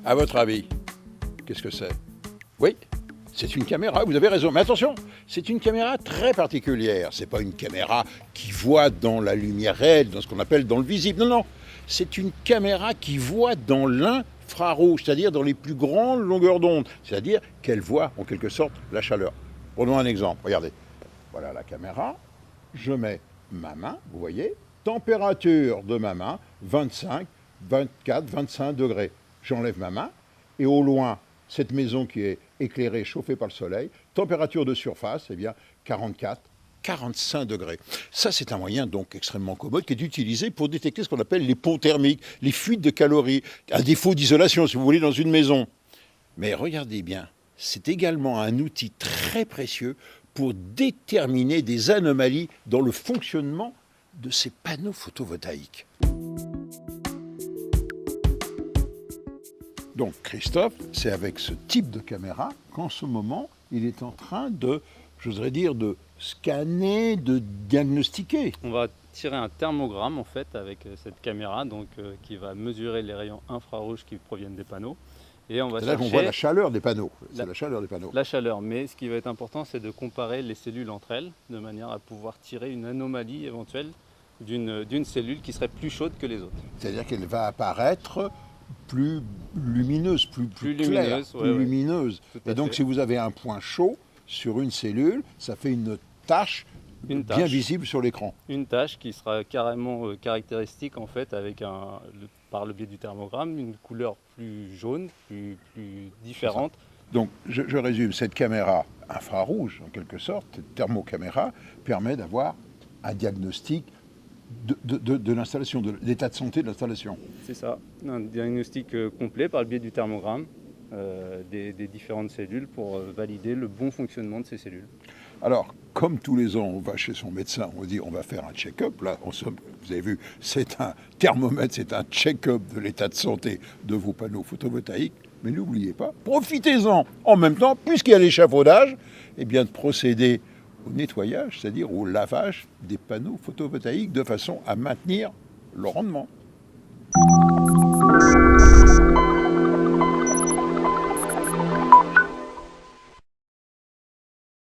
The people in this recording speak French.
À votre avis, qu'est-ce que c'est? Oui, c'est une caméra, vous avez raison. Mais attention, c'est une caméra très particulière. C'est pas une caméra qui voit dans la lumière réelle, dans ce qu'on appelle dans le visible. Non, non, c'est une caméra qui voit dans l'infrarouge, c'est-à-dire dans les plus grandes longueurs d'onde. C'est-à-dire qu'elle voit en quelque sorte la chaleur. Prenons un exemple, regardez. Voilà la caméra, je mets ma main, vous voyez, température de ma main, 25, 24, 25 degrés. J'enlève ma main et au loin, cette maison qui est éclairée, chauffée par le soleil, température de surface, eh bien 44, 45 degrés. Ça, c'est un moyen donc extrêmement commode qui est utilisé pour détecter ce qu'on appelle les ponts thermiques, les fuites de calories, à défaut d'isolation, si vous voulez, dans une maison. Mais regardez bien, c'est également un outil très précieux pour déterminer des anomalies dans le fonctionnement de ces panneaux photovoltaïques. Donc Christophe, c'est avec ce type de caméra qu'en ce moment, il est en train de, j'oserais dire, de scanner, de diagnostiquer. On va tirer un thermogramme en fait avec cette caméra qui va mesurer les rayons infrarouges qui proviennent des panneaux. Et on va C'est là qu'on voit la chaleur des panneaux. C'est la chaleur des panneaux. La chaleur, mais ce qui va être important, c'est de comparer les cellules entre elles, de manière à pouvoir tirer une anomalie éventuelle d'une cellule qui serait plus chaude que les autres. C'est-à-dire qu'elle va apparaître plus lumineuse, plus claire, lumineuse, plus lumineuse. Et donc si vous avez un point chaud sur une cellule, ça fait une tache bien visible sur l'écran. Une tache qui sera carrément caractéristique en fait avec par le biais du thermogramme, une couleur plus jaune, plus différente. Donc je résume, cette caméra infrarouge en quelque sorte, cette thermocaméra, permet d'avoir un diagnostic de l'installation, de l'état de santé de l'installation. C'est ça, un diagnostic complet par le biais du thermogramme des différentes cellules pour valider le bon fonctionnement de ces cellules. Alors, comme tous les ans, on va chez son médecin, on dit on va faire un check-up. Là, en somme, vous avez vu, c'est un thermomètre, c'est un check-up de l'état de santé de vos panneaux photovoltaïques. Mais n'oubliez pas, profitez-en en même temps, puisqu'il y a l'échafaudage, eh bien de procéder au nettoyage, c'est-à-dire au lavage des panneaux photovoltaïques de façon à maintenir le rendement.